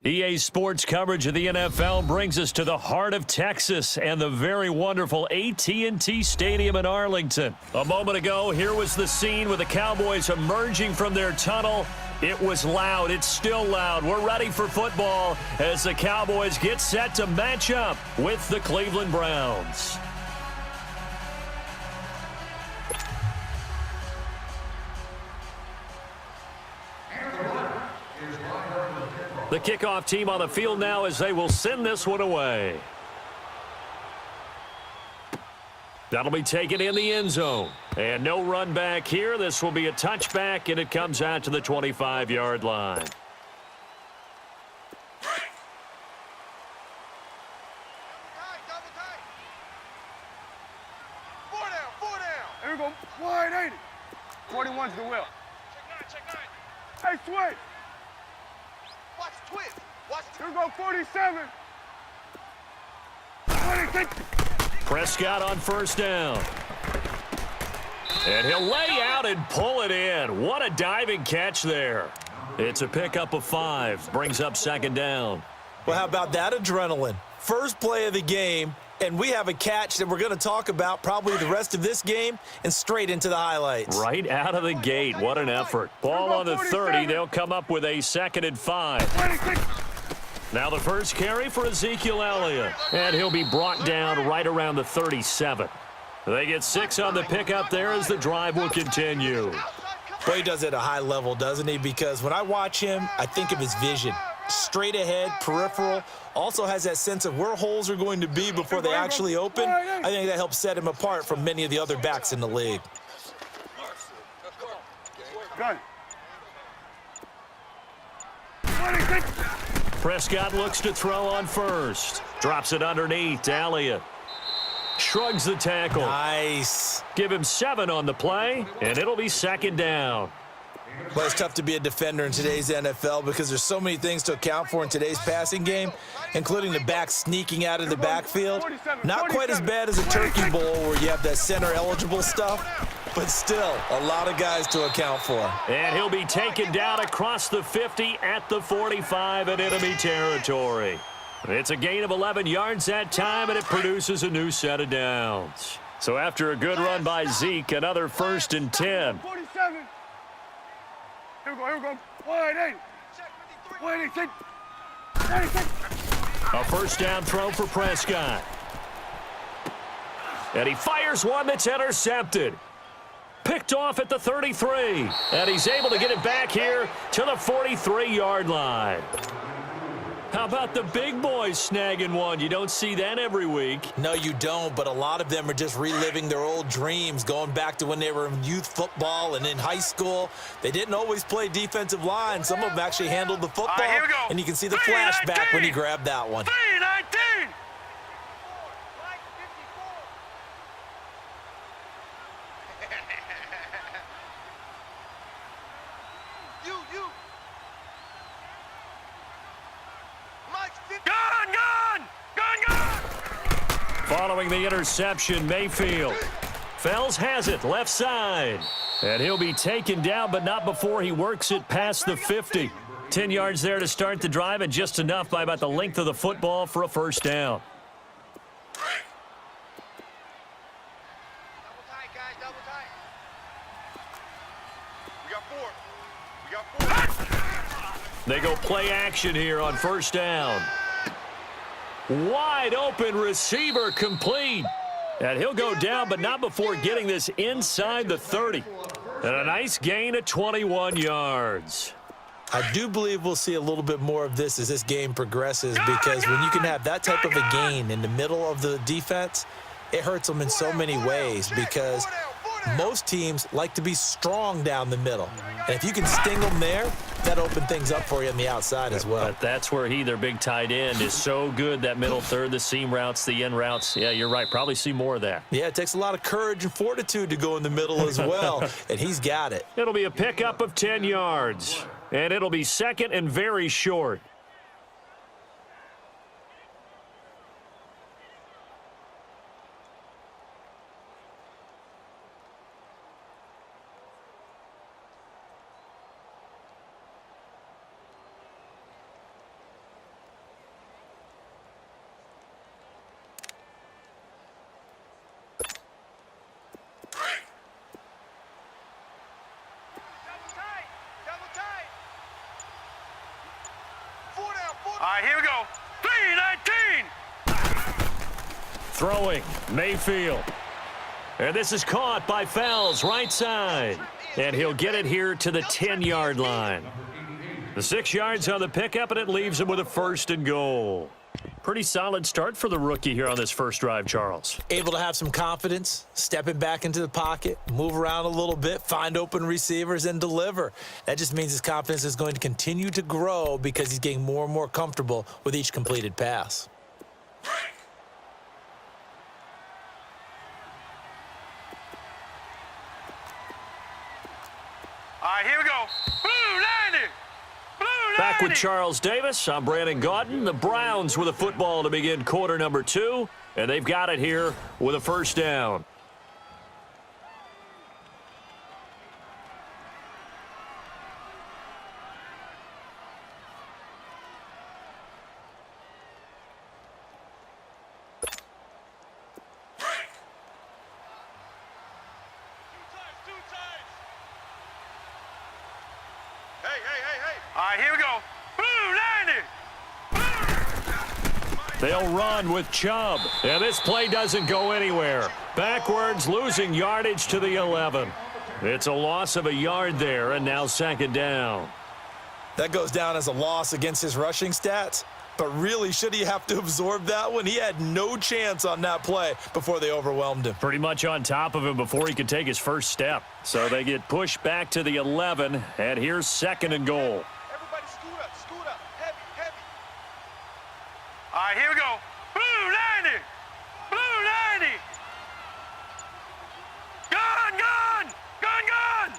EA Sports coverage of the NFL brings us to the heart of Texas and the very wonderful AT&T Stadium in Arlington. A moment ago, here was the scene with the Cowboys emerging from their tunnel. It was loud. It's still loud. We're ready for football as the Cowboys get set to match up with the Cleveland Browns. The kickoff team on the field now as they will send this one away. That'll be taken in the end zone. And no run back here. This will be a touchback, and it comes out to the 25-yard line. Here we go. Wide 80. 41's the will. Hey, switch. Watch twist. Watch. Here we go, 47. 26. Prescott on first down. And he'll lay out and pull it in. What a diving catch there. It's a pickup of 5. Brings up second down. Well, how about that adrenaline? First play of the game, and we have a catch that we're going to talk about probably the rest of this game and straight into the highlights. Right out of the gate. What an effort. Ball on the 30. They'll come up with a 2nd and 5. Now the first carry for Ezekiel Elliott. And he'll be brought down right around the 37. They get 6 on the pickup there as the drive will continue. Well, he does it at a high level, doesn't he? Because when I watch him, I think of his vision. Straight ahead, peripheral, also has that sense of where holes are going to be before they actually open. I think that helps set him apart from many of the other backs in the league. Gun. Prescott looks to throw on first. Drops it underneath to Elliott. Shrugs the tackle. Nice. Give him 7 on the play, and it'll be second down. Well, it's tough to be a defender in today's NFL because there's so many things to account for in today's passing game, including the back sneaking out of the backfield. Not quite as bad as a turkey bowl where you have that center-eligible stuff, but still a lot of guys to account for. And he'll be taken down across the 50 at the 45 in enemy territory. It's a gain of 11 yards that time, and it produces a new set of downs. So after a good run by Zeke, another 1st and 10. 47. Here we go. Wide 80. Wide 86. 96. A first down throw for Prescott. And he fires one that's intercepted. Picked off at the 33. And he's able to get it back here to the 43-yard line. How about the big boys snagging one? You don't see that every week. No, you don't, but a lot of them are just reliving their old dreams, going back to when they were in youth football and in high school. They didn't always play defensive line. Some of them actually handled the football, and you can see the flashback when he grabbed that one. 3-19. Following the interception, Mayfield. Fells has it, left side. And he'll be taken down, but not before he works it past the 50. 10 yards there to start the drive, and just enough by about the length of the football for a first down. They go play action here on first down. Wide open receiver complete. And he'll go down, but not before getting this inside the 30. And a nice gain of 21 yards. I do believe we'll see a little bit more of this as this game progresses, because when you can have that type of a gain in the middle of the defense, it hurts them in so many ways, because most teams like to be strong down the middle. And if you can sting them there, that opens things up for you on the outside as well. But that's where their big tight end, is so good, that middle third, the seam routes, the end routes. Yeah, you're right. Probably see more of that. Yeah, it takes a lot of courage and fortitude to go in the middle as well, and he's got it. It'll be a pickup of 10 yards, and it'll be second and very short. right, here we go. 3-19. Throwing, Mayfield. And this is caught by Fells, right side. And he'll get it here to the 10-yard line. The 6 yards on the pickup, and it leaves him with a 1st and goal. Pretty solid start for the rookie here on this first drive, Charles. Able to have some confidence, stepping back into the pocket, move around a little bit, find open receivers, and deliver. That just means his confidence is going to continue to grow because he's getting more and more comfortable with each completed pass. All right, here we go. Blue 90. Back with Charles Davis. I'm Brandon Gaudin. The Browns with a football to begin quarter number 2, and they've got it here with a 1st down. All right, here we go. Blue 90. They'll run with Chubb. And this play doesn't go anywhere. Backwards, losing yardage to the 11. It's a loss of a yard there, and now 2nd down. That goes down as a loss against his rushing stats. But really, should he have to absorb that one? He had no chance on that play before they overwhelmed him. Pretty much on top of him before he could take his first step. So they get pushed back to the 11, and here's 2nd and goal. Everybody scoot up. Heavy, heavy. All right, here we go. Blue 90. Blue 90. Gun.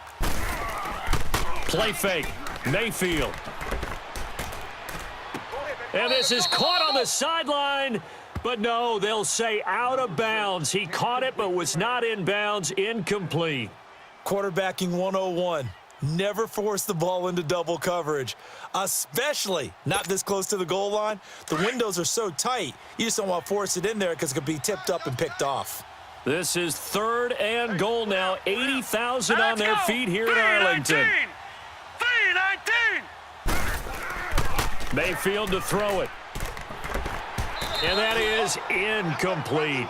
Play fake. Mayfield. And this is caught on the sideline. But no, they'll say out of bounds. He caught it but was not in bounds. Incomplete. Quarterbacking 101. Never force the ball into double coverage, especially not this close to the goal line. The windows are so tight, you just don't want to force it in there because it could be tipped up and picked off. This is 3rd and goal now. 80,000 on their feet here in Arlington. 3-19. Mayfield to throw it. And that is incomplete.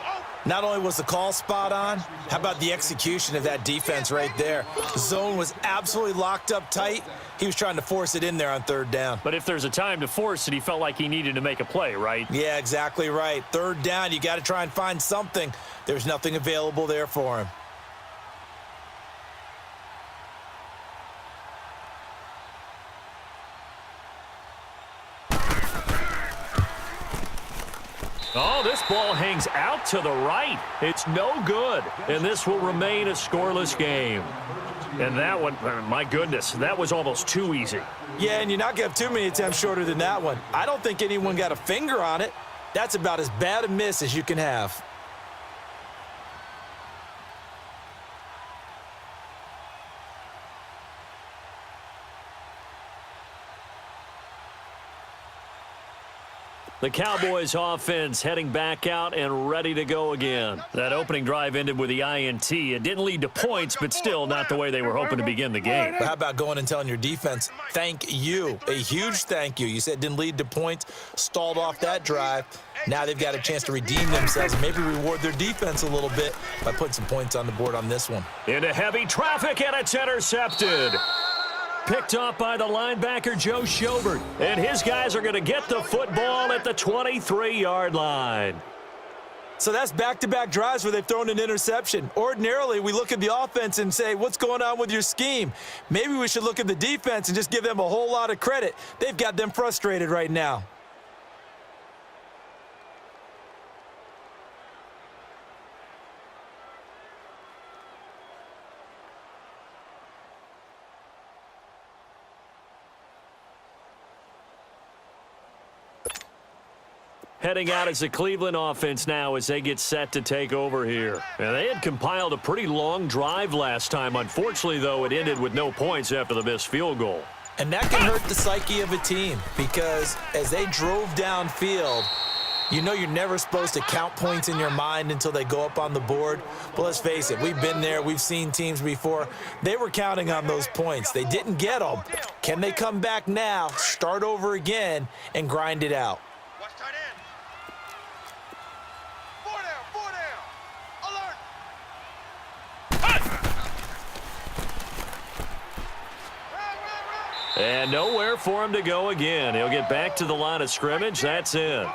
Not only was the call spot on, how about the execution of that defense right there? The zone was absolutely locked up tight. He was trying to force it in there on 3rd down. But if there's a time to force it, he felt like he needed to make a play, right? Yeah, exactly right. 3rd down, you got to try and find something. There's nothing available there for him. Oh, this ball hangs out to the right. It's no good, and this will remain a scoreless game. And that one, my goodness, that was almost too easy. Yeah, and you're not going to have too many attempts shorter than that one. I don't think anyone got a finger on it. That's about as bad a miss as you can have. The Cowboys offense heading back out and ready to go again. That opening drive ended with the INT. It didn't lead to points, but still not the way they were hoping to begin the game. But how about going and telling your defense, thank you, a huge thank you. You said it didn't lead to points, stalled off that drive. Now they've got a chance to redeem themselves and maybe reward their defense a little bit by putting some points on the board on this one. Into heavy traffic, and it's intercepted. Picked off by the linebacker, Joe Schobert. And his guys are going to get the football at the 23-yard line. So that's back-to-back drives where they've thrown an interception. Ordinarily, we look at the offense and say, what's going on with your scheme? Maybe we should look at the defense and just give them a whole lot of credit. They've got them frustrated right now. Heading out as the Cleveland offense now as they get set to take over here. And they had compiled a pretty long drive last time. Unfortunately, though, it ended with no points after the missed field goal. And that can hurt the psyche of a team because as they drove downfield, you know you're never supposed to count points in your mind until they go up on the board. But let's face it, we've been there. We've seen teams before. They were counting on those points. They didn't get them. Can they come back now, start start over again and grind it out. Watch tight end. 4 down. Alert. And nowhere for him to go again. He'll get back to the line of scrimmage. That's it.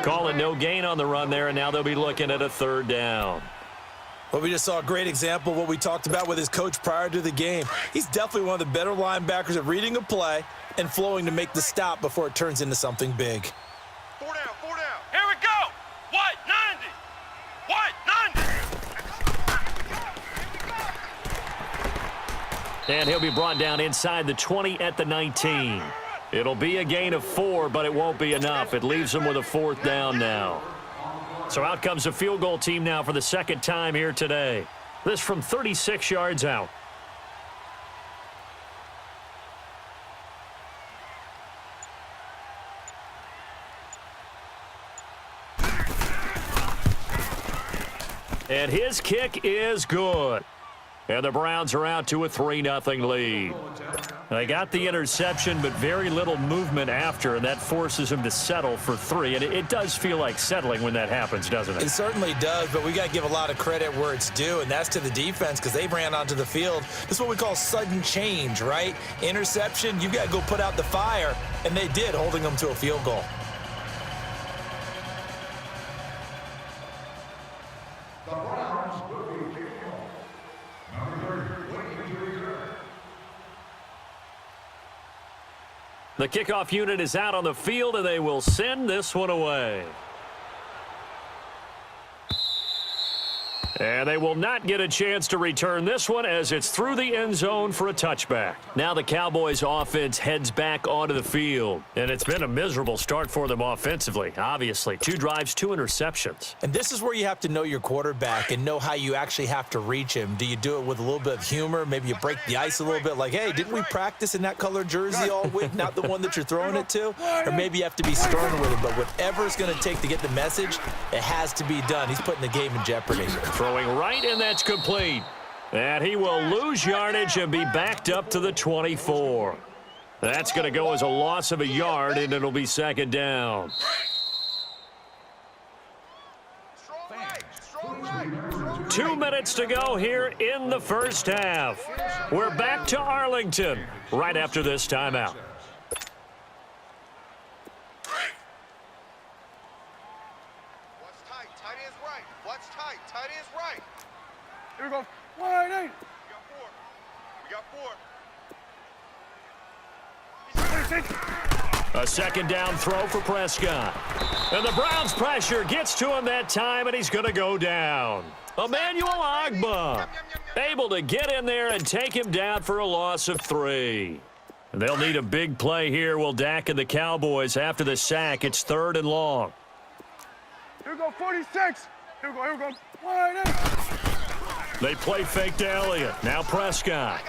Calling no gain on the run there, and now they'll be looking at a 3rd down. Well, we just saw a great example of what we talked about with his coach prior to the game. He's definitely one of the better linebackers at reading a play and flowing to make the stop before it turns into something big. 4 down. Here we go. White, 90. White, 90. And he'll be brought down inside the 20 at the 19. It'll be a gain of 4, but it won't be enough. It leaves him with a 4th down now. So out comes a field goal team now for the 2nd time here today. This from 36 yards out. And his kick is good. And the Browns are out to a 3-0 lead. They got the interception, but very little movement after, and that forces him to settle for 3. And it does feel like settling when that happens, doesn't it? It certainly does, but we got to give a lot of credit where it's due, and that's to the defense because they ran onto the field. This is what we call sudden change, right? Interception, you've got to go put out the fire, and they did, holding them to a field goal. The kickoff unit is out on the field, and they will send this one away. And they will not get a chance to return this one as it's through the end zone for a touchback. Now the Cowboys offense heads back onto the field. And it's been a miserable start for them offensively, obviously. 2 drives, 2 interceptions. And this is where you have to know your quarterback and know how you actually have to reach him. Do you do it with a little bit of humor? Maybe you break the ice a little bit like, hey, didn't we practice in that color jersey all week, not the one that you're throwing it to? Or maybe you have to be stern with him. But whatever it's going to take to get the message, it has to be done. He's putting the game in jeopardy. Throwing right, and that's complete. And he will lose yardage and be backed up to the 24. That's going to go as a loss of a yard, and it'll be 2nd down. Strong right. 2 minutes to go here in the first half. We're back to Arlington right after this timeout. Here we go. 180. We got 4. A 2nd down throw for Prescott. And the Browns pressure gets to him that time, and he's going to go down. Emmanuel Ogbah able to get in there and take him down for a loss of 3. And they'll need a big play here, will Dak and the Cowboys after the sack. It's 3rd and long. Here we go, 46. Here we go. 180. They play fake to Elliott. Now Prescott.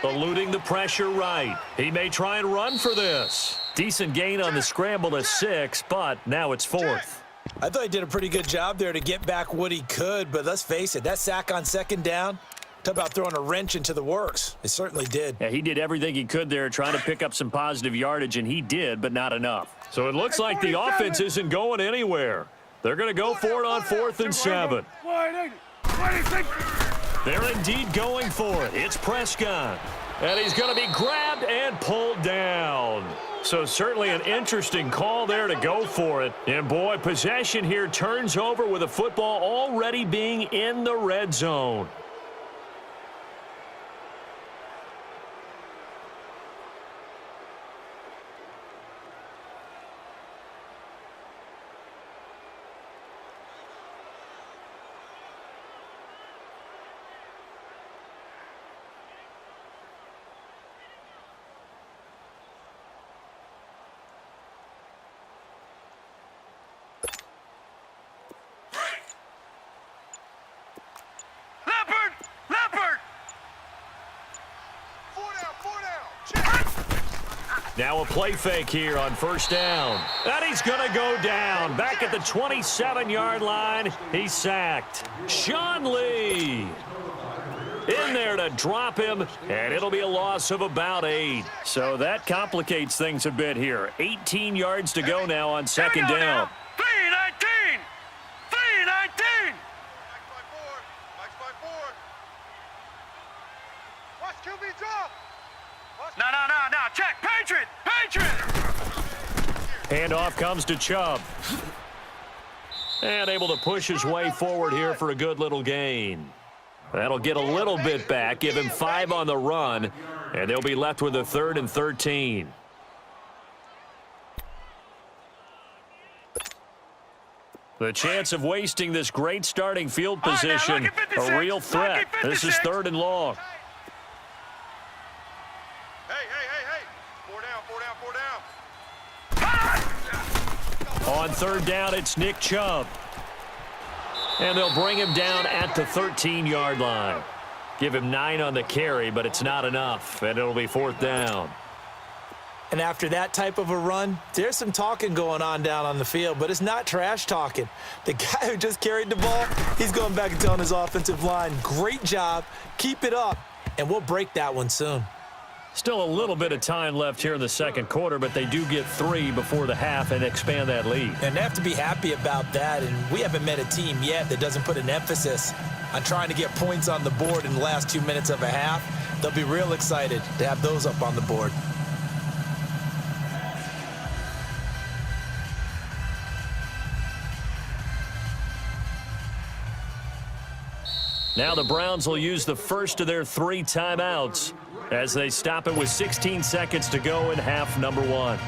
Eluding the pressure right. He may try and run for this. Decent gain on the scramble to 6, but now it's 4th. I thought he did a pretty good job there to get back what he could, but let's face it, that sack on 2nd down, talk about throwing a wrench into the works. It certainly did. Yeah, he did everything he could there trying to pick up some positive yardage, and he did, but not enough. So it looks like the offense isn't going anywhere. They're going to go for it on 4th and 7. 180. 26. They're indeed going for it. It's Prescott. And he's going to be grabbed and pulled down. So certainly an interesting call there to go for it. And boy, possession here turns over with the football already being in the red zone. Now a play fake here on 1st down. And he's going to go down. Back at the 27-yard line, he's sacked. Sean Lee in there there to drop him, and it'll be a loss of about 8. So that complicates things a bit here. 18 yards to go now on second down. 3-19! 3-19! Watch QB drop! No. Check! Patriot! Handoff comes to Chubb. And able to push his way forward here for a good little gain. That'll get a little bit back, give him 5 on the run, and they'll be left with a 3rd and 13. The chance of wasting this great starting field position, a real threat. This is 3rd and long. Hey. 4 down. On 3rd down, it's Nick Chubb. And they'll bring him down at the 13-yard line. Give him 9 on the carry, but it's not enough, and it'll be 4th down. And after that type of a run, there's some talking going on down on the field, but it's not trash talking. The guy who just carried the ball, he's going back and telling his offensive line, great job, keep it up, and we'll break that one soon. Still a little bit of time left here in the second quarter, but they do get 3 before the half and expand that lead. And they have to be happy about that, and we haven't met a team yet that doesn't put an emphasis on trying to get points on the board in the last 2 minutes of a half. They'll be real excited to have those up on the board. Now the Browns will use the first of their 3 timeouts as they stop it with 16 seconds to go in half number 1.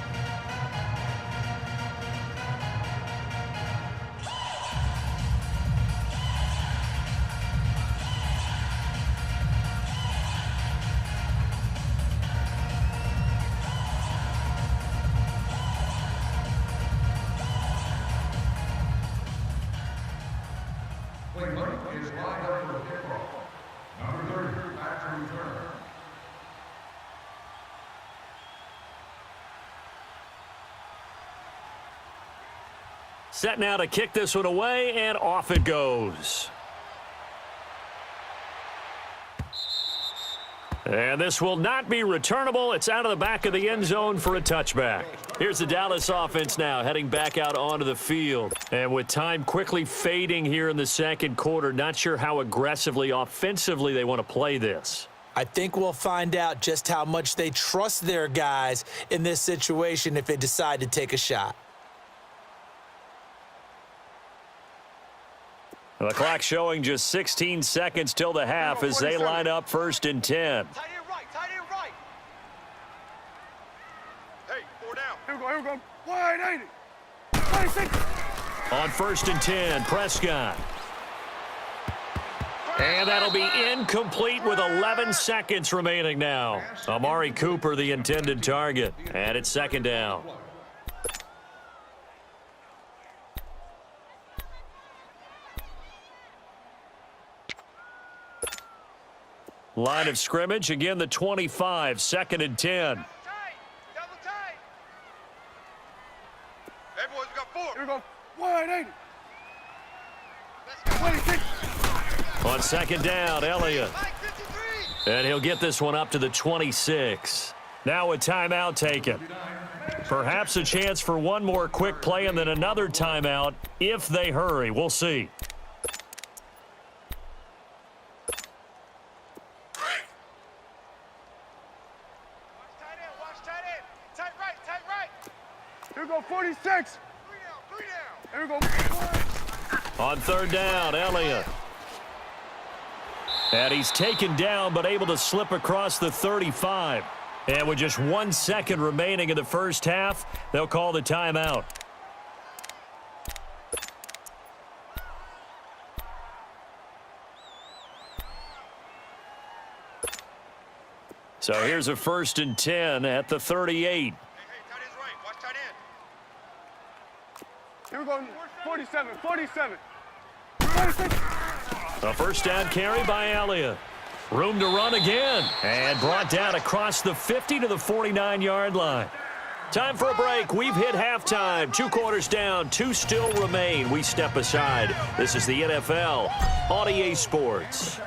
Set now to kick this one away, and off it goes. And this will not be returnable. It's out of the back of the end zone for a touchback. Here's the Dallas offense now heading back out onto the field. And with time quickly fading here in the second quarter, not sure how aggressively, offensively they want to play this. I think we'll find out just how much they trust their guys in this situation if they decide to take a shot. The clock showing just 16 seconds till the half as they line up 1st and 10. Tight end right. Hey, 4 down. Here we go. Wide 80. 26. On 1st and 10, Prescott. And that'll be incomplete with 11 seconds remaining now. Amari Cooper, the intended target. And it's 2nd down. Line of scrimmage, again the 25, 2nd and 10. Double tight. Hey, boys, we got 4. Here we go. Wide 80. 26. On 2nd down, Elliott. And he'll get this one up to the 26. Now a timeout taken. Perhaps a chance for one more quick play and then another timeout if they hurry. We'll see. Here we go, 46. 3 down. Here we go. On 3rd down, Elliott. And he's taken down but able to slip across the 35. And with just 1 second remaining in the first half, they'll call the timeout. So here's a 1st and 10 at the 38. Here we go, 47. 46. A 1st down carry by Elliott. Room to run again. And brought down across the 50 to the 49-yard line. Time for a break. We've hit halftime. 2 quarters down. 2 still remain. We step aside. This is the NFL on EA Sports.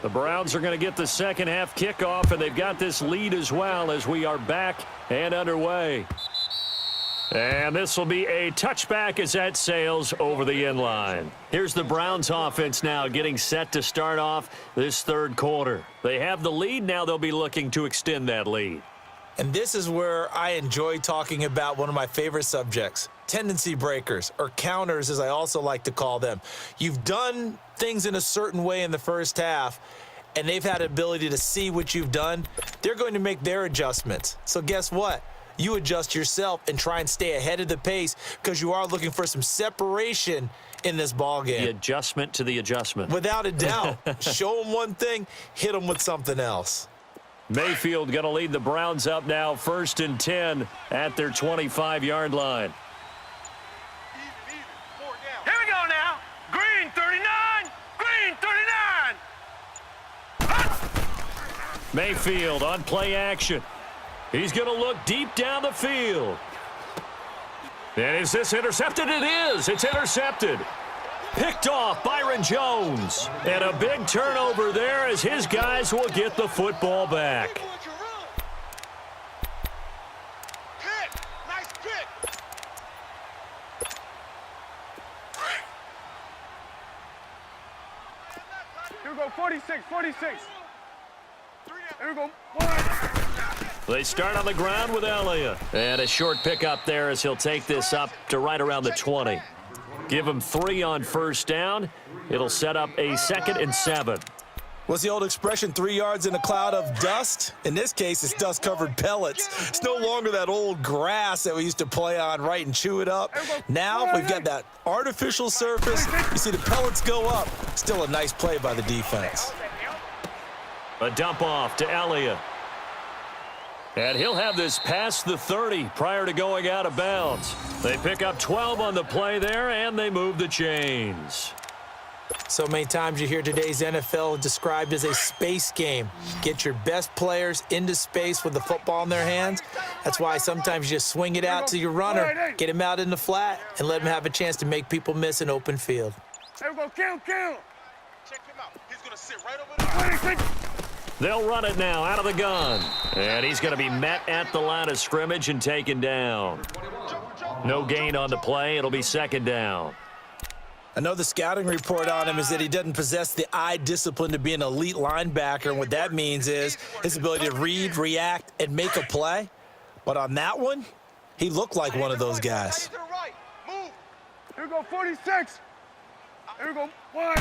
The Browns are going to get the second half kickoff, and they've got this lead as well as we are back and underway. And this will be a touchback as that sails over the end line. Here's the Browns offense now getting set to start off this third quarter. They have the lead. Now they'll be looking to extend that lead. And this is where I enjoy talking about one of my favorite subjects, tendency breakers, or counters as I also like to call them. You've done things in a certain way in the first half, and they've had the ability to see what you've done. They're going to make their adjustments. So guess what? You adjust yourself and try and stay ahead of the pace because you are looking for some separation in this ball game. The adjustment to the adjustment. Without a doubt. Show them one thing, hit them with something else. Mayfield going to lead the Browns up now, 1st and 10 at their 25-yard line. Here we go now. Green 39. Green 39. Mayfield on play action. He's going to look deep down the field. And is this intercepted? It is. It's intercepted. Picked off Byron Jones. And a big turnover there as his guys will get the football back. Pick. Nice pick. Here we go, 46, 46. Here we go. They start on the ground with Elliott. And a short pickup there as he'll take this up to right around the 20. Give him 3 on first down. It'll set up a 2nd and 7. What's the old expression, 3 yards in a cloud of dust? In this case, it's dust-covered pellets. It's no longer that old grass that we used to play on, right, and chew it up. Now we've got that artificial surface. You see the pellets go up. Still a nice play by the defense. A dump off to Elliott. And he'll have this past the 30 prior to going out of bounds. They pick up 12 on the play there, and they move the chains. So many times you hear today's NFL described as a space game. Get your best players into space with the football in their hands. That's why sometimes you just swing it out to your runner, get him out in the flat, and let him have a chance to make people miss an open field. There we go, kill. Check him out. He's going to sit right over there. They'll run it now out of the gun. And he's going to be met at the line of scrimmage and taken down. No gain on the play. It'll be 2nd down. I know the scouting report on him is that he doesn't possess the eye discipline to be an elite linebacker, and what that means is his ability to read, react, and make a play. But on that one, he looked like one of those guys. Here we go, 46. Here we go, 1.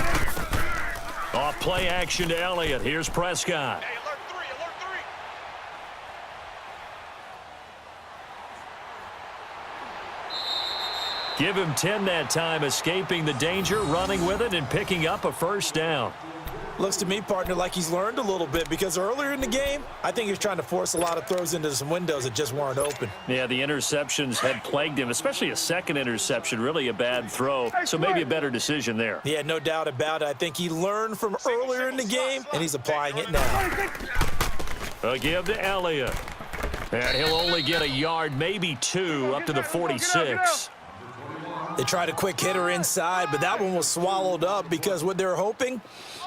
Off play action to Elliott. Here's Prescott. Hey, alert 3. Give him 10 that time, escaping the danger, running with it, and picking up a first down. Looks to me, partner, like he's learned a little bit because earlier in the game, I think he was trying to force a lot of throws into some windows that just weren't open. Yeah, the interceptions had plagued him, especially a second interception, really a bad throw. So maybe a better decision there. Yeah, no doubt about it. I think he learned from earlier in the game, and he's applying it now. A give to Elliott. And he'll only get a yard, maybe 2, up to the 46. They tried a quick hitter inside, but that one was swallowed up because what they're hoping,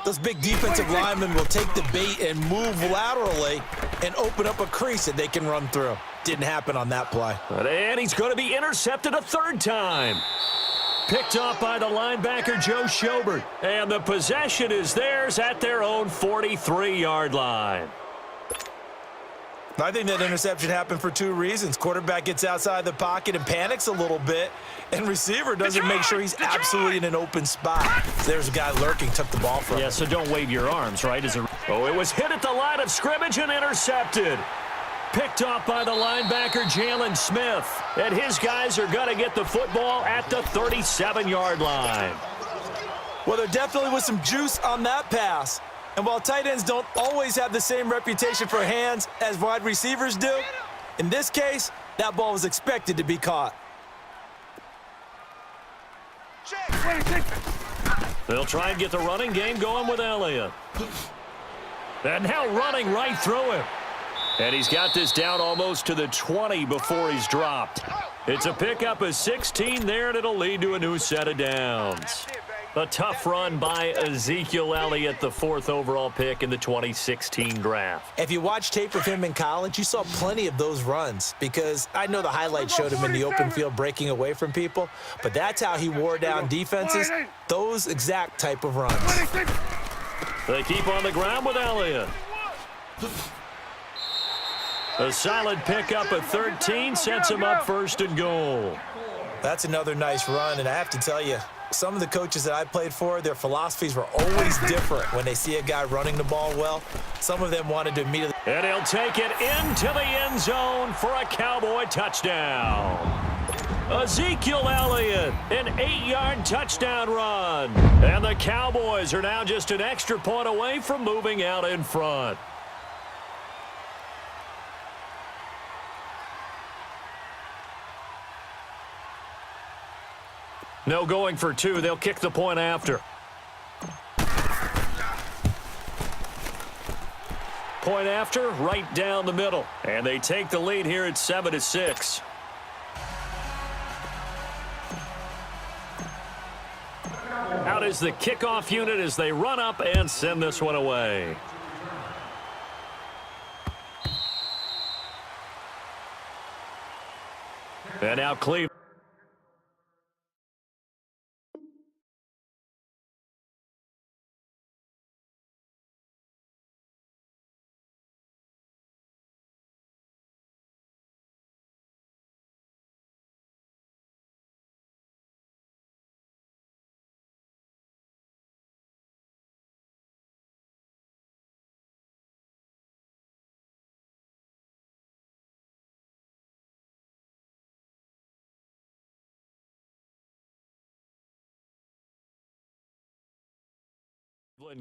those big defensive linemen will take the bait and move laterally and open up a crease that they can run through. Didn't happen on that play. And he's going to be intercepted a 3rd time. Picked off by the linebacker, Joe Schobert. And the possession is theirs at their own 43-yard line. I think that interception happened for 2 reasons. Quarterback gets outside the pocket and panics a little bit, and receiver doesn't make sure he's absolutely in an open spot. There's a guy lurking, took the ball from him. Yeah, so don't wave your arms, right? Oh, it was hit at the line of scrimmage and intercepted. Picked off by the linebacker, Jalen Smith. And his guys are going to get the football at the 37-yard line. Well, there definitely was some juice on that pass. And while tight ends don't always have the same reputation for hands as wide receivers do, in this case, that ball was expected to be caught. They'll try and get the running game going with Elliott. And now running right through him. And he's got this down almost to the 20 before he's dropped. It's a pickup of 16 there, and it'll lead to a new set of downs. A tough run by Ezekiel Elliott, the 4th overall pick in the 2016 draft. If you watch tape of him in college, you saw plenty of those runs because I know the highlights showed him in the open field breaking away from people, but that's how he wore down defenses, those exact type of runs. They keep on the ground with Elliott. A solid pickup at 13 sets him up 1st and goal. That's another nice run, and I have to tell you, some of the coaches that I played for, their philosophies were always different when they see a guy running the ball well. Some of them wanted to immediately. And he'll take it into the end zone for a Cowboy touchdown. Ezekiel Elliott, an 8-yard touchdown run. And the Cowboys are now just an extra point away from moving out in front. No going for 2. They'll kick the point after. Point after, right down the middle. And they take the lead here at 7-6. Out is the kickoff unit as they run up and send this one away. And now Cleveland.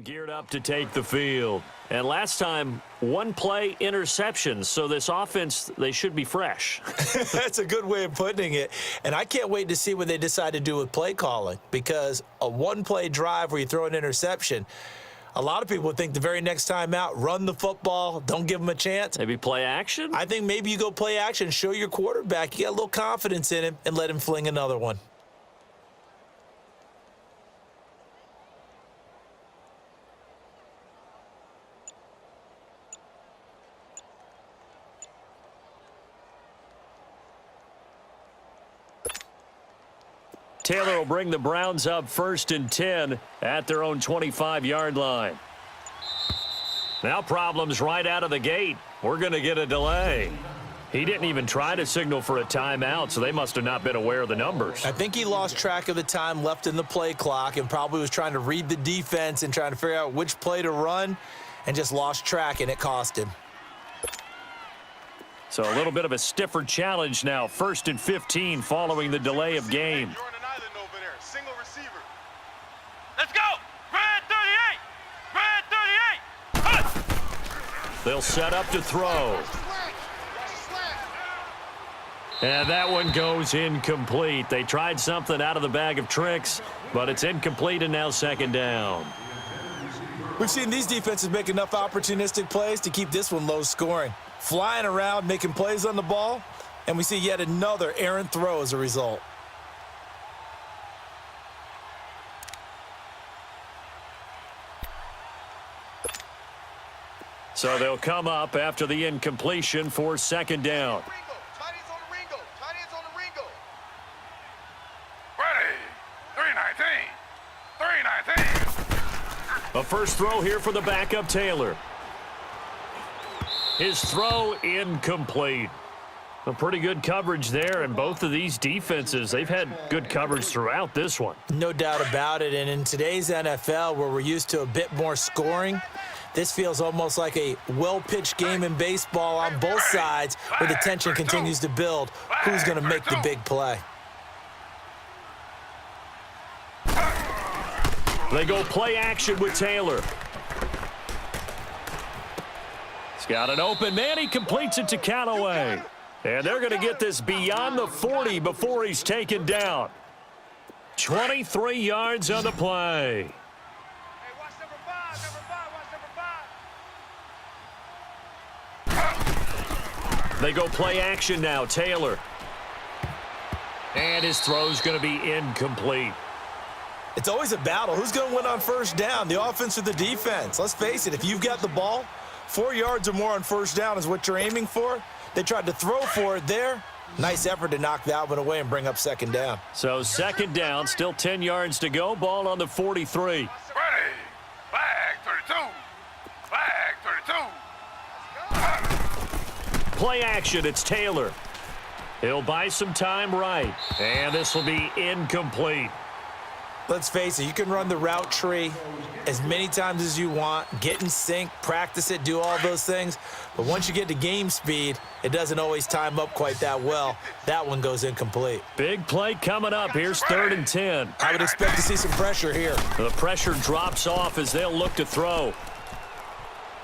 Geared up to take the field. And last time, 1 play interception. So this offense, they should be fresh. That's a good way of putting it. And I can't wait to see what they decide to do with play calling, because a 1-play drive where you throw an interception, a lot of people would think the very next time out, run the football, don't give them a chance. Maybe play action? I think maybe you go play action, show your quarterback you got a little confidence in him, and let him fling another one. Taylor will bring the Browns up 1st and 10 at their own 25-yard line. Now problems right out of the gate. We're going to get a delay. He didn't even try to signal for a timeout, so they must have not been aware of the numbers. I think he lost track of the time left in the play clock and probably was trying to read the defense and trying to figure out which play to run and just lost track, and it cost him. So a little bit of a stiffer challenge now. 1st and 15 following the delay of game. Let's go! Red 38! Red 38! They'll set up to throw. And that one goes incomplete. They tried something out of the bag of tricks, but it's incomplete and now 2nd down. We've seen these defenses make enough opportunistic plays to keep this one low scoring. Flying around, making plays on the ball, and we see yet another errant throw as a result. So they'll come up after the incompletion for 2nd down. Ready! 319! 319! A first throw here for the backup Taylor. His throw incomplete. A pretty good coverage there, and both of these defenses, they've had good coverage throughout this one. No doubt about it, and in today's NFL where we're used to a bit more scoring, this feels almost like a well-pitched game in baseball on both sides where the tension continues to build. Who's going to make the big play? They go play action with Taylor. He's got an open man. He completes it to Callaway. And they're going to get this beyond the 40 before he's taken down. 23 yards on the play. They go play action now. Taylor. And his throw's going to be incomplete. It's always a battle. Who's going to win on first down, the offense or the defense? Let's face it, if you've got the ball, 4 yards or more on first down is what you're aiming for. They tried to throw for it there. Nice effort to knock that one away and bring up second down. So second down, still 10 yards to go. Ball on the 43. Ready. Flag 32. Flag 32. Play action, it's Taylor. He'll buy some time right. And this will be incomplete. Let's face it, you can run the route tree as many times as you want, get in sync, practice it, do all those things. But once you get to game speed, it doesn't always time up quite that well. That one goes incomplete. Big play coming up. Here's 3rd and 10. I would expect to see some pressure here. The pressure drops off as they'll look to throw.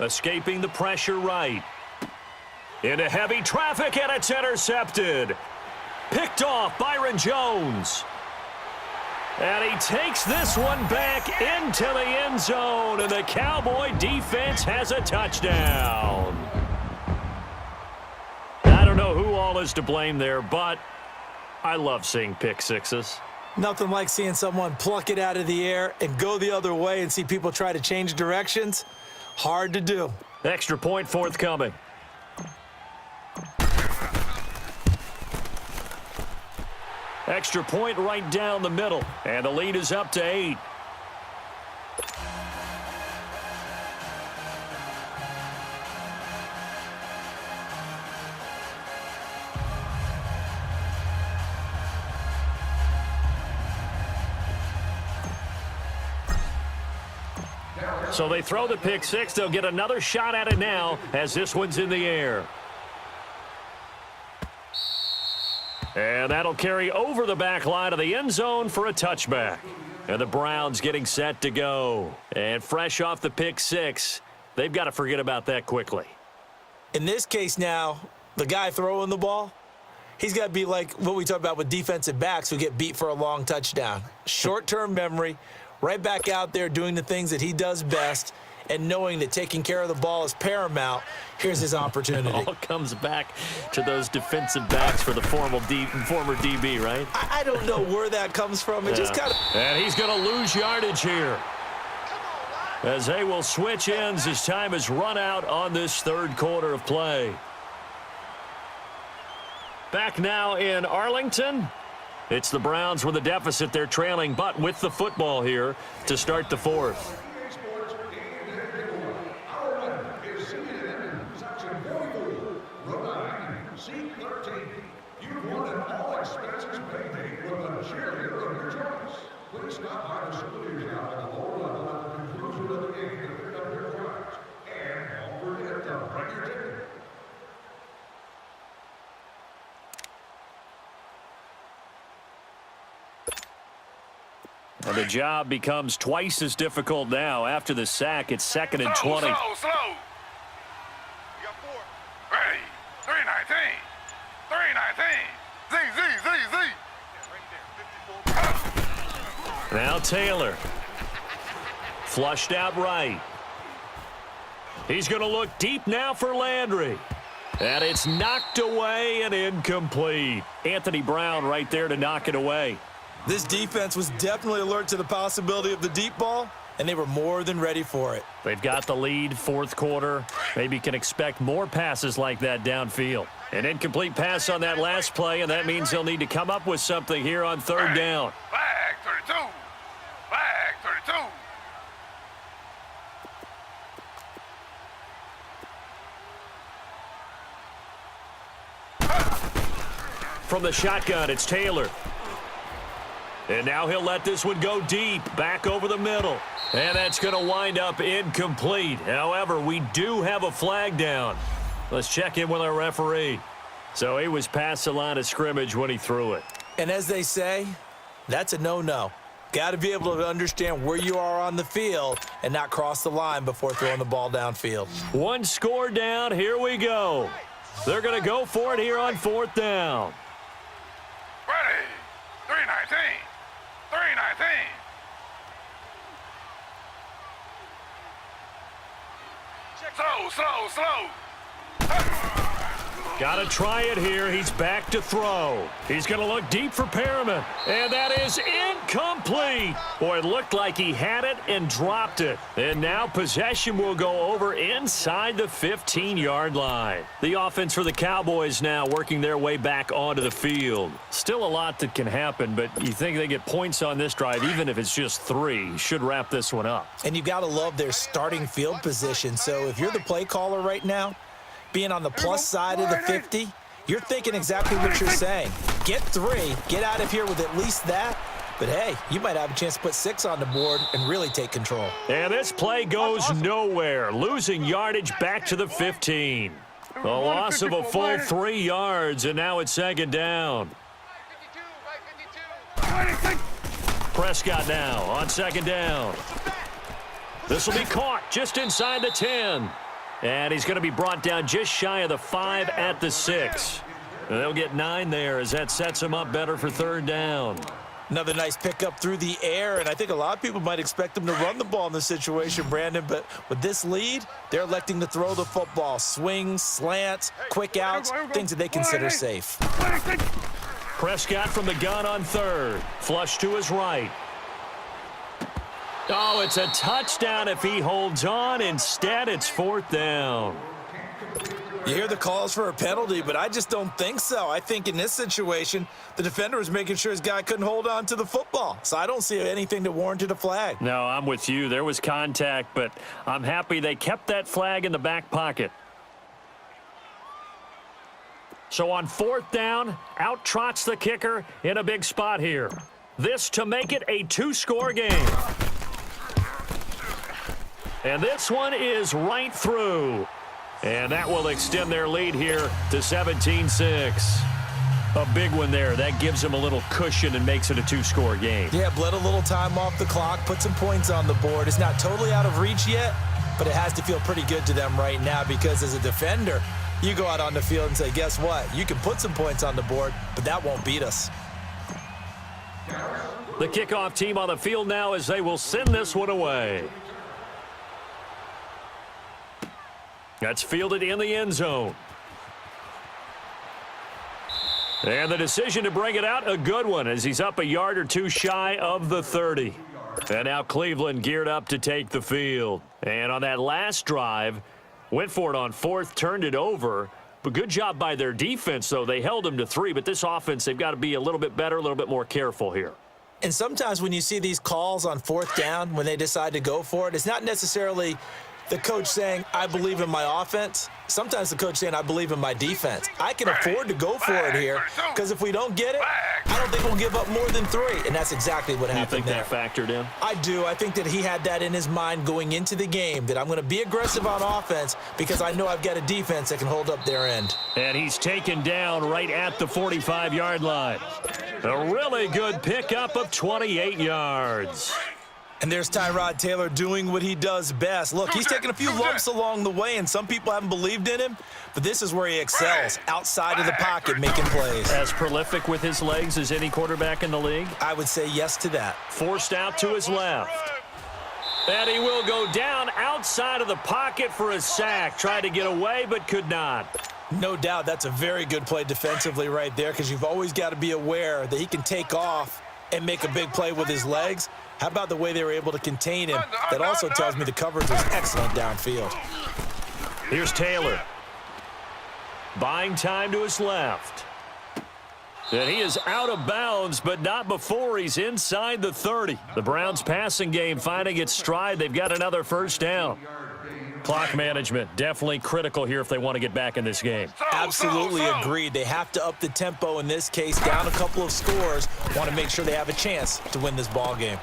Escaping the pressure right. Into heavy traffic, and it's intercepted. Picked off Byron Jones. And he takes this one back into the end zone, and the Cowboy defense has a touchdown. I don't know who all is to blame there, but I love seeing pick sixes. Nothing like seeing someone pluck it out of the air and go the other way and see people try to change directions. Hard to do. Extra point forthcoming. Extra point right down the middle, and the lead is up to 8. So they throw the pick six. They'll get another shot at it now as this one's in the air. And that'll carry over the back line of the end zone for a touchback. And the Browns getting set to go. And fresh off the pick six, they've got to forget about that quickly. In this case now, the guy throwing the ball, he's got to be like what we talk about with defensive backs who get beat for a long touchdown. Short-term memory, right back out there doing the things that he does best, and knowing that taking care of the ball is paramount. Here's his opportunity. It all comes back to those defensive backs for the former DB, right? I don't know where that comes from. It just kind of... And he's going to lose yardage here, as they will switch ends as time is run out on this third quarter of play. Back now in Arlington. It's the Browns with a deficit. They're trailing, but with the football here to start the fourth. And the job becomes twice as difficult now. After the sack, it's 2nd and 20. Slow. You got 4. Ready. 319. 319. Z. Now Taylor. Flushed out right. He's going to look deep now for Landry. And it's knocked away and incomplete. Anthony Brown right there to knock it away. This defense was definitely alert to the possibility of the deep ball, and they were more than ready for it. They've got the lead, fourth quarter. Maybe can expect more passes like that downfield. An incomplete pass on that last play, and that means they'll need to come up with something here on third down. Flag 32. Flag 32. From the shotgun, it's Taylor. And now he'll let this one go deep, back over the middle. And that's going to wind up incomplete. However, we do have a flag down. Let's check in with our referee. So he was past the line of scrimmage when he threw it. And as they say, that's a no-no. Got to be able to understand where you are on the field and not cross the line before throwing the ball downfield. One score down. Here we go. They're going to go for it here on fourth down. Ready. 319. 319. Slow. Got to try it here. He's back to throw. He's going to look deep for Perriman. And that is incomplete. Boy, it looked like he had it and dropped it. And now possession will go over inside the 15-yard line. The offense for the Cowboys now working their way back onto the field. Still a lot that can happen, but you think they get points on this drive, even if it's just 3. Should wrap this one up. And you've got to love their starting field position. So if you're the play caller right now, being on the plus side of the 50, you're thinking exactly what you're saying. Get 3, get out of here with at least that. But, hey, you might have a chance to put 6 on the board and really take control. And this play goes nowhere, losing yardage back to the 15. The loss of a full 3 yards, and now it's second down. Prescott now on second down. This will be caught just inside the 10. And he's going to be brought down just shy of the 5 at the 6. And they'll get 9 there as that sets him up better for third down. Another nice pickup through the air, and I think a lot of people might expect them to run the ball in this situation, Brandon, but with this lead, they're electing to throw the football. Swings, slants, quick outs, things that they consider safe. Prescott from the gun on third. Flush to his right. Oh, it's a touchdown if he holds on. Instead, it's fourth down. You hear the calls for a penalty, but I just don't think so. I think in this situation, the defender was making sure his guy couldn't hold on to the football. So I don't see anything that warranted a flag. No, I'm with you. There was contact, but I'm happy they kept that flag in the back pocket. So on fourth down, out trots the kicker in a big spot here. This to make it a 2-score game. And this one is right through. And that will extend their lead here to 17-6. A big one there. That gives them a little cushion and makes it a 2-score game. Yeah, bled a little time off the clock, put some points on the board. It's not totally out of reach yet, but it has to feel pretty good to them right now because as a defender, you go out on the field and say, guess what? You can put some points on the board, but that won't beat us. The kickoff team on the field now as they will send this one away. That's fielded in the end zone. And the decision to bring it out, a good one, as he's up a yard or 2 shy of the 30. And now Cleveland geared up to take the field. And on that last drive, went for it on fourth, turned it over. But good job by their defense, though. They held them to 3. But this offense, they've got to be a little bit better, a little bit more careful here. And sometimes when you see these calls on fourth down, when they decide to go for it, it's not necessarily the coach saying, I believe in my offense. Sometimes the coach saying, I believe in my defense. I can afford to go for it here because if we don't get it, I don't think we'll give up more than 3. And that's exactly what happened there. You think that factored in? I do. I think that he had that in his mind going into the game, that I'm going to be aggressive on offense because I know I've got a defense that can hold up their end. And he's taken down right at the 45-yard line. A really good pickup of 28 yards. And there's Tyrod Taylor doing what he does best. Look, he's taken a few lumps along the way, and some people haven't believed in him, but this is where he excels, outside of the pocket, making plays. As prolific with his legs as any quarterback in the league? I would say yes to that. Forced out to his left. And he will go down outside of the pocket for a sack. Tried to get away, but could not. No doubt that's a very good play defensively right there because you've always got to be aware that he can take off and make a big play with his legs. How about the way they were able to contain him? That also tells me the coverage was excellent downfield. Here's Taylor. Buying time to his left. And he is out of bounds, but not before he's inside the 30. The Browns passing game finding its stride. They've got another first down. Clock management definitely critical here if they want to get back in this game. Absolutely agreed. They have to up the tempo in this case, down a couple of scores. Want to make sure they have a chance to win this ball game.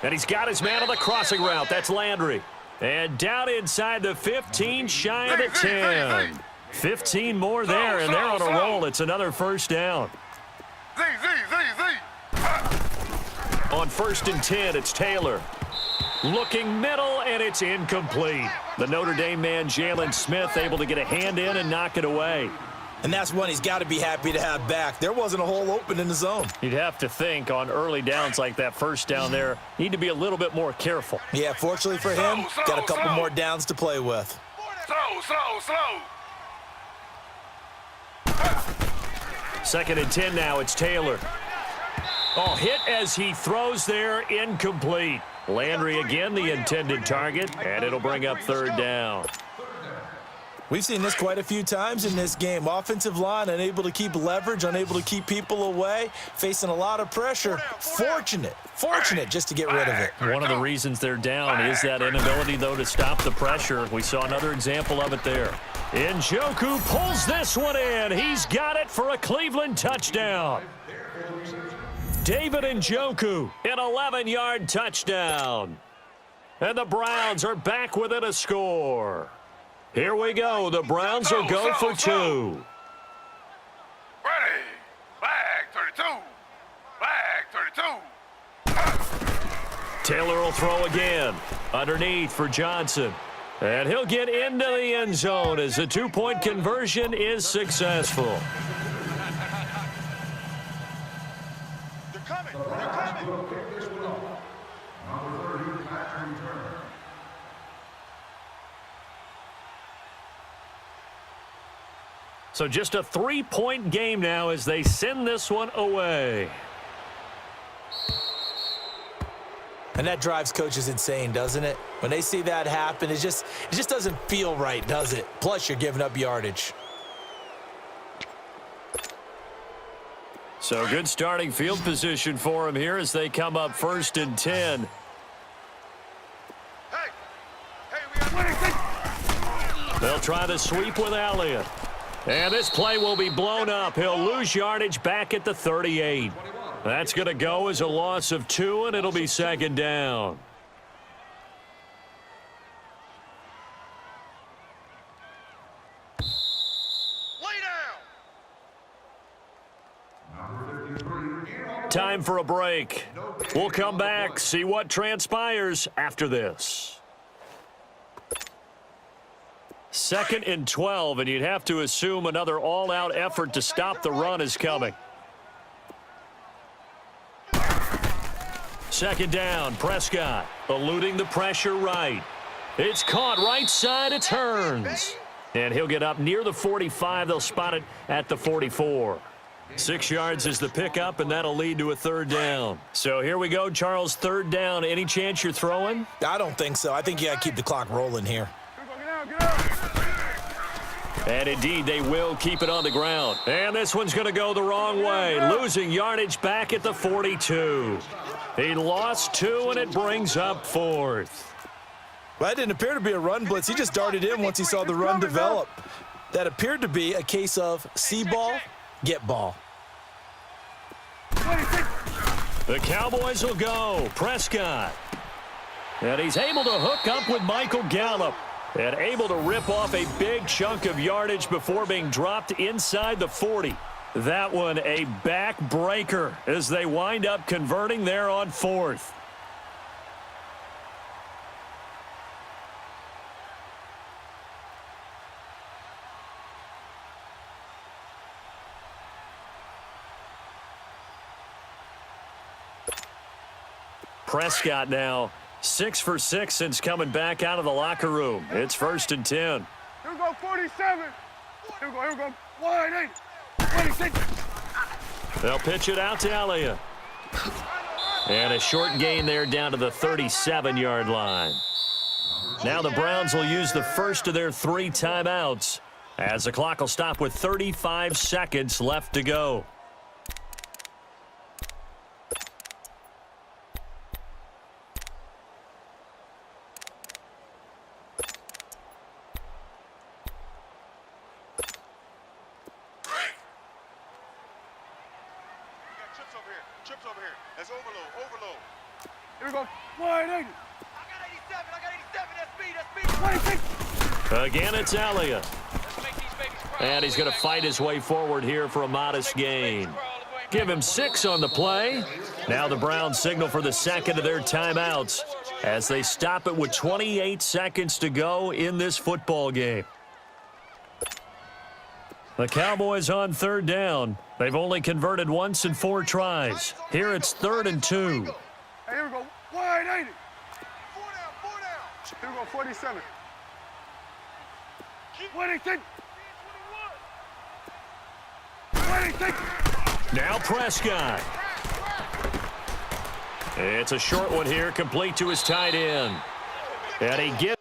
And he's got his man on the crossing route. That's Landry. And down inside the 15, shy of the 10. 15 more there, and they're on a roll. It's another first down. On 1st and 10, it's Taylor. Looking middle, and it's incomplete. The Notre Dame man, Jalen Smith, able to get a hand in and knock it away. And that's one he's got to be happy to have back. There wasn't a hole open in the zone. You'd have to think on early downs like that first down there, need to be a little bit more careful. Yeah, fortunately for him, got a couple more downs to play with. Second and 10 now. It's Taylor. Oh, hit as he throws there, incomplete. Landry again the intended target, and it'll bring up third down. We've seen this quite a few times in this game. Offensive line unable to keep leverage, unable to keep people away, facing a lot of pressure. Fortunate just to get rid of it. One of the reasons they're down is that inability, though, to stop the pressure. We saw another example of it there. Njoku pulls this one in. He's got it for a Cleveland touchdown. David Njoku, an 11-yard touchdown. And the Browns are back within a score. Here we go. The Browns will go for two. Ready. Flag 32. Flag 32. Taylor will throw again. Underneath for Johnson. And he'll get into the end zone as the two-point conversion is successful. They're coming. They're coming. So just a three-point game now as they send this one away. And that drives coaches insane, doesn't it? When they see that happen, it just doesn't feel right, does it? Plus, you're giving up yardage. So good starting field position for him here as they come up first and 10. They'll try the sweep with Elliott. And this play will be blown up. He'll lose yardage back at the 38. That's going to go as a loss of 2, and it'll be second down. Time for a break. We'll come back, see what transpires after this. Second and 12, and you'd have to assume another all-out effort to stop the run is coming. Second down, Prescott eluding the pressure right. It's caught right side, it turns. And he'll get up near the 45. They'll spot it at the 44. 6 yards is the pickup, and that'll lead to a third down. So here we go, Charles, third down. Any chance you're throwing? I don't think so. I think you got to keep the clock rolling here. And indeed, they will keep it on the ground. And this one's going to go the wrong way, losing yardage back at the 42. He lost 2, and it brings up fourth. Well, that didn't appear to be a run blitz. He just darted in once he saw the run develop. That appeared to be a case of see ball, get ball. The Cowboys will go. Prescott. And he's able to hook up with Michael Gallup. And able to rip off a big chunk of yardage before being dropped inside the 40. That one a backbreaker as they wind up converting there on fourth. Prescott now 6 for 6 since coming back out of the locker room. It's first and 10. Here we go, 47. Here we go. 180. 26. They'll pitch it out to Elliott. And a short gain there down to the 37-yard line. Now the Browns will use the first of their 3 timeouts as the clock will stop with 35 seconds left to go. Chips over here. That's overload. Here we go. 180. I got 87. That's speed. 26. Again, it's Elliott. And he's going to fight his way forward here for a modest gain. Give him 6 on the play. Now the Browns signal for the second of their timeouts as they stop it with 28 seconds to go in this football game. The Cowboys on third down. They've only converted once in 4 tries. Here it's 3rd and 2. Hey, here we go. 180. 4 down. Here we go, 47. 26. 26. Now Prescott. It's a short one here, complete to his tight end. And he gets